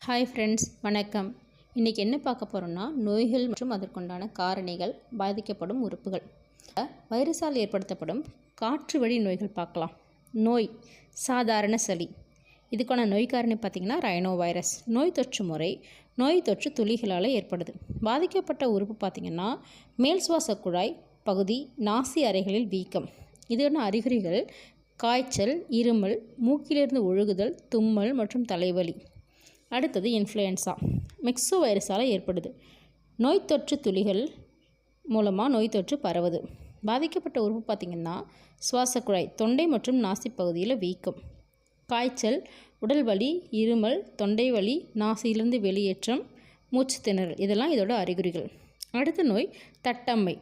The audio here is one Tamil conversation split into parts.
ஹாய் ஃப்ரெண்ட்ஸ், வணக்கம். இன்றைக்கி என்ன பார்க்க போகிறோன்னா, நோய்கள் மற்றும் அதற்குண்டான காரணிகள், பாதிக்கப்படும் உறுப்புகள். வைரஸால் ஏற்படுத்தப்படும் காற்று வழி நோய்கள் பார்க்கலாம். நோய் சாதாரண சளி. இதுக்கான நோய் காரணி பார்த்திங்கன்னா ரைனோ வைரஸ். நோய் தொற்று முறை நோய் தொற்று துளிகளால் ஏற்படுது. பாதிக்கப்பட்ட உறுப்பு பார்த்திங்கன்னா மேல் சுவாச குழாய் பகுதி, நாசி அறைகளில் வீக்கம். இதோட அறிகுறிகள் காய்ச்சல், இருமல், மூக்கிலிருந்து ஒழுகுதல், தும்மல் மற்றும் தலைவலி. அடுத்தது இன்ஃப்ளூயன்ஸா. மிக்ஸோ வைரஸால் ஏற்படுது. நோய் தொற்று துளிகள் மூலமாக நோய் தொற்று பரவுது. பாதிக்கப்பட்ட உறுப்பு பார்த்திங்கன்னா சுவாசக்குழாய், தொண்டை மற்றும் நாசி பகுதியில் வீக்கம், காய்ச்சல், உடல் வலி, இருமல், தொண்டை வலி, நாசியிலிருந்து வெளியேற்றம், மூச்சு திணறல். இதெல்லாம் இதோட அறிகுறிகள். அடுத்த நோய் தட்டம்மை.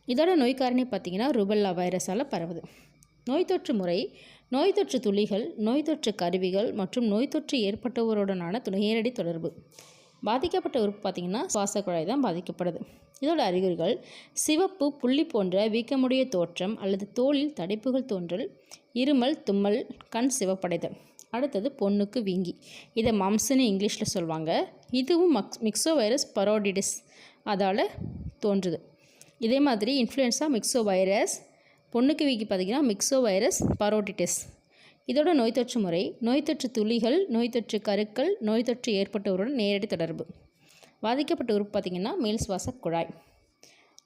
இதோட நோய் காரணி பார்த்திங்கன்னா ருபெல்லா வைரஸால் பரவுது. நோய் தொற்று முறை நோய் தொற்று துளிகள், நோய் தொற்று கருவிகள் மற்றும் நோய் தொற்று ஏற்பட்டவருடனான நேரடி தொடர்பு. பாதிக்கப்பட்ட உறுப்பு பார்த்திங்கன்னா சுவாசக்குழாய் தான் பாதிக்கப்படுது. இதோட அறிகுறிகள் சிவப்பு புள்ளி போன்ற வீக்கமுடைய தோற்றம் அல்லது தோலில் தடிப்புகள் தோன்றல், இருமல், தும்மல், கண் சிவப்படைதல். அடுத்தது பொண்ணுக்கு வீங்கி. இதை மம்ஸ்ன்னு இங்கிலீஷில் சொல்லுவாங்க. இதுவும் மிக்ஸோ வைரஸ் பரோடிடிஸ் அதால் தோன்றுது. இதே மாதிரி இன்ஃப்ளூயன்ஸா மிக்ஸோ வைரஸ், பொண்ணுக்கு வீங்கி பார்த்திங்கன்னா மிக்ஸோ வைரஸ் பரோடிடிஸ். இதோட நோய் தொற்று முறை நோய் தொற்று துளிகள், நோய் தொற்று கருக்கள், நோய் தொற்று ஏற்பட்டவருடன் நேரடி தொடர்பு. பாதிக்கப்பட்ட உறுப்பு பார்த்திங்கன்னா மேல் சுவாச குழாய்.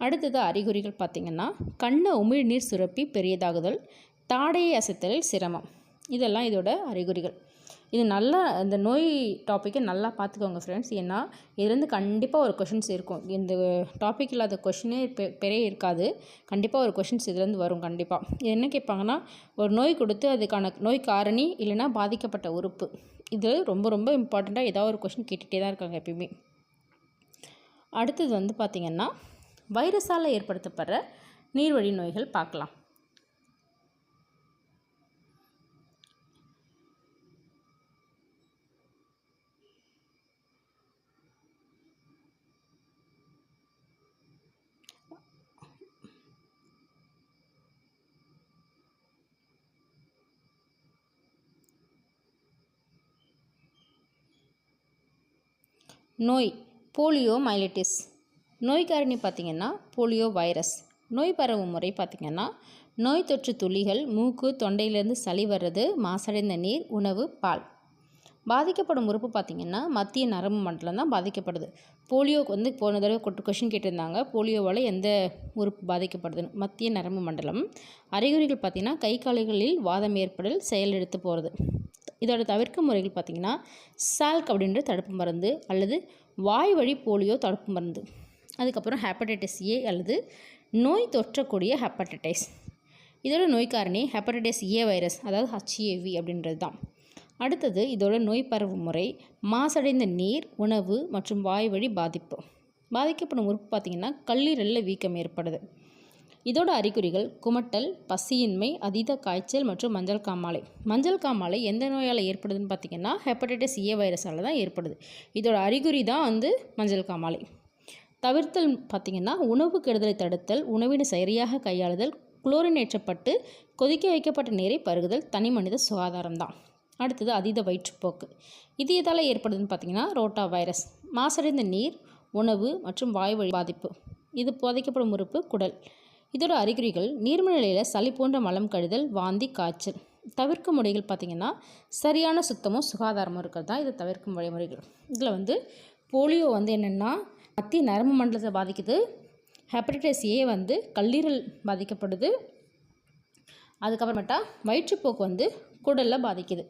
அடுத்தது அறிகுறிகள் பார்த்திங்கன்னா கண்ண உமிழ்நீர் சுரப்பி பெரியதாகுதல், தாடையை அசைத்தலில் சிரமம். இதெல்லாம் இதோட அறிகுறிகள். இது நல்லா இந்த நோய் டாப்பிக்கை நல்லா பார்த்துக்கோங்க ஃப்ரெண்ட்ஸ். ஏன்னா இதுலேருந்து கண்டிப்பாக ஒரு கொஷின்ஸ் இருக்கும். இந்த டாபிக் இல்லாத கொஷினே பெரிய இருக்காது. கண்டிப்பாக ஒரு கொஷின்ஸ் இதுலேருந்து வரும். கண்டிப்பாக இது என்ன கேட்பாங்கன்னா, ஒரு நோய் கொடுத்து அதுக்கான நோய் காரணி இல்லைன்னா பாதிக்கப்பட்ட உறுப்பு. இது ரொம்ப ரொம்ப இம்பார்ட்டண்ட்டாக ஏதாவது ஒரு கொஷின் கேட்டுகிட்டே தான் இருக்காங்க எப்பயுமே. அடுத்தது பார்த்திங்கன்னா வைரஸால் ஏற்படுத்தப்படுற நீர்வழி நோய்கள் பார்க்கலாம். நோய் போலியோ மைலிட்டிஸ். நோய் காரணி பார்த்திங்கன்னா போலியோ வைரஸ். நோய் பரவும் முறை பார்த்திங்கன்னா நோய் தொற்று துளிகள், மூக்கு, தொண்டையிலேருந்து சளி வர்றது, மாசடைந்த நீர், உணவு, பால். பாதிக்கப்படும் உறுப்பு பார்த்திங்கன்னா மத்திய நரம்பு மண்டலம் தான் பாதிக்கப்படுது. போலியோக்கு போன தடவை கொஷின் கேட்டிருந்தாங்க, போலியோவால் எந்த உறுப்பு பாதிக்கப்படுதுன்னு. மத்திய நரம்பு மண்டலம். அறிகுறிகள் பார்த்திங்கன்னா கை கால்களில் வாதம் ஏற்படல், செயலிழத்து போகிறது. இதோட தவிர்க்கும் முறைகள் பார்த்திங்கன்னா சால்க் அப்படின்ற தடுப்பு மருந்து அல்லது வாய் வழி போலியோ தடுப்பு மருந்து. அதுக்கப்புறம் ஹெப்படைட்டிஸ் ஏ அல்லது நோய் தொற்றக்கூடிய ஹெப்படைட்டிஸ். இதோட நோய் காரணி ஹெப்படைட்டிஸ் ஏ வைரஸ், அதாவது HAV அப்படின்றது தான். அடுத்தது இதோட நோய் பரவும் முறை மாசடைந்த நீர், உணவு மற்றும் வாய் வழி பாதிப்பு. பாதிக்கப்படும் உறுப்பு பார்த்திங்கன்னா கல்லீரலில் வீக்கம் ஏற்படுது. இதோட அறிகுறிகள் குமட்டல், பசியின்மை, அதீத காய்ச்சல் மற்றும் மஞ்சள் காமாலை. மஞ்சள் காமாலை எந்த நோயால் ஏற்படுதுன்னு பார்த்திங்கன்னா ஹெப்படைட்டிஸ் ஏ வைரஸால் தான் ஏற்படுது. இதோட அறிகுறி தான் மஞ்சள் காமாலை. தவிர்த்தல் பார்த்திங்கன்னா உணவு கெடுதலை தடுத்தல், உணவினை சரியாக கையாளுதல், குளோரினேற்றப்பட்டு கொதிக்க வைக்கப்பட்ட நீரை பருகுதல் தனி மனித சுகாதாரம் தான். அடுத்தது அதீத வயிற்றுப்போக்கு. இது எதால் ஏற்படுதுன்னு பார்த்திங்கன்னா ரோட்டா வைரஸ். மாசடைந்த நீர், உணவு மற்றும் வாய் வழி பாதிப்பு. இது பாதிக்கப்படும் உறுப்பு குடல். இதோட அறிகுறிகள் நீர்ம நிலையில் சளி போன்ற மலம் கழிதல், வாந்தி, காய்ச்சல். தவிர்க்கும் முறைகள் பார்த்திங்கன்னா சரியான சுத்தமும் சுகாதாரமும் இருக்கிறது தான் இது தவிர்க்கும் வழிமுறைகள். இதில் போலியோ என்னென்னா மத்திய நரம்பு மண்டலத்தை பாதிக்குது. ஹெப்படைட்டிஸ் ஏ கல்லீரல் பாதிக்கப்படுது. அதுக்கப்புறமேட்டா வயிற்றுப்போக்கு குடலில் பாதிக்குது.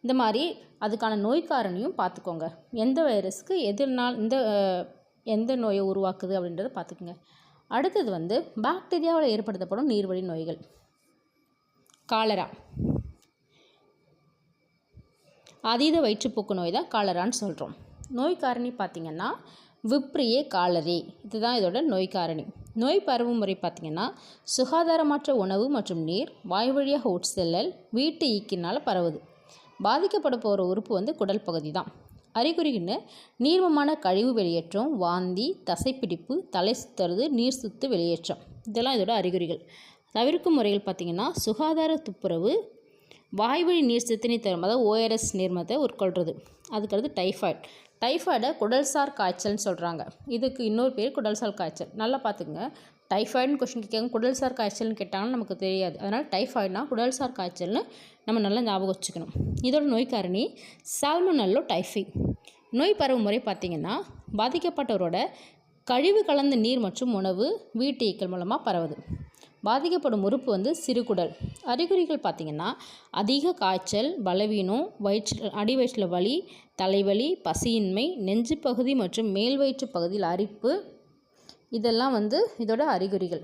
இந்த மாதிரி அதுக்கான நோய் காரணியும் பார்த்துக்கோங்க. எந்த வைரஸ்க்கு எதிர்னால் எந்த நோயை உருவாக்குது அப்படின்றத பார்த்துக்குங்க. அடுத்தது பாக்டீரியாவில் ஏற்படுத்தப்படும் நீர்வழி நோய்கள். காலரா. அதீத வயிற்றுப்போக்கு நோய் தான் காலரான்னு சொல்கிறோம். நோய் காரணி பார்த்திங்கன்னா விப்ரியே காலரி. இதுதான் இதோட நோய் காரணி. நோய் பரவும் முறை பார்த்திங்கன்னா சுகாதாரமற்ற உணவு மற்றும் நீர், வாய் வழியாக உட்செல்லல், வீட்டு ஈக்கினால் பரவுது. பாதிக்கப்பட போகிற உறுப்பு குடல் பகுதி தான். அறிகுறின்னு நீர்மமான கழிவு வெளியேற்றம், வாந்தி, தசைப்பிடிப்பு, தலை சுற்றுறது, நீர் சுத்து வெளியேற்றம். இதெல்லாம் இதோட அறிகுறிகள். தவிர்க்கும் முறைகள் பார்த்திங்கன்னா சுகாதார துப்புரவு, வாய்வழி நீர் சித்தினை தரும், அதாவது ORS நீர்மத்தை உட்கொள்வது. அதுக்கடுத்து டைஃபாய்டை குடல்சார் காய்ச்சல்னு சொல்கிறாங்க. இதுக்கு இன்னொரு பேர் குடல்சார் காய்ச்சல். நல்லா பார்த்துக்குங்க. டைஃபாய்டுன்னு கொஷின் கேட்காங்க, குடல்சார் காய்ச்சல்னு கேட்டாங்கன்னா நமக்கு தெரியாது. அதனால் டைஃபாய்டுனா குடல்சார் காய்ச்சல்னு நம்ம நல்லா ஞாபகம் வச்சுக்கணும். இதோட நோய் காரணி சால்மோனெல்லா டைஃபி. நோய் பரவும் முறை பார்த்திங்கன்னா பாதிக்கப்பட்டவரோட கழிவு கலந்த நீர் மற்றும் உணவு வீட்டீக்கள் மூலமாக பரவுது. பாதிக்கப்படும் உறுப்பு சிறுகுடல். அறிகுறிகள் பார்த்திங்கன்னா அதிக காய்ச்சல், பலவீனம், அடி வயிற்றில் வலி, தலைவலி, பசியின்மை, நெஞ்சு பகுதி மற்றும் மேல் வயிற்று பகுதியில் அரிப்பு, இதெல்லாம் இதோட அறிகுறிகள்.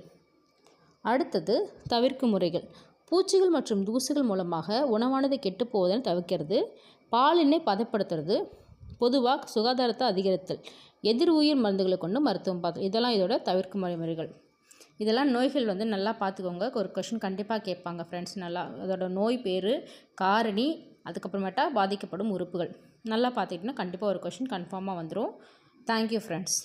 அடுத்தது தவிர்க்கும் முறைகள். பூச்சிகள் மற்றும் தூசுகள் மூலமாக உணவானது கெட்டு போவதை தவிர்க்கிறது. பாலினை பதப்படுத்துறது. பொதுவாக சுகாதாரத்தை அதிகரித்தல். எதிர் உயிர் மருந்துகளை கொண்டு மருத்துவம் பார்த்து, இதெல்லாம் இதோட தவிர்க்கும் முறைகள். இதெல்லாம் நோய்கள் நல்லா பார்த்துக்கோங்க. ஒரு கொஷின் கண்டிப்பாக கேட்பாங்க ஃப்ரெண்ட்ஸ். நல்லா அதோட நோய் பேர், காரணி, அதுக்கப்புறமேட்டா பாதிக்கப்படும் உறுப்புகள் நல்லா பார்த்துக்கிட்டிங்கன்னா கண்டிப்பாக ஒரு கொஷின் கன்ஃபார்மாக வந்துடும். Thank you friends.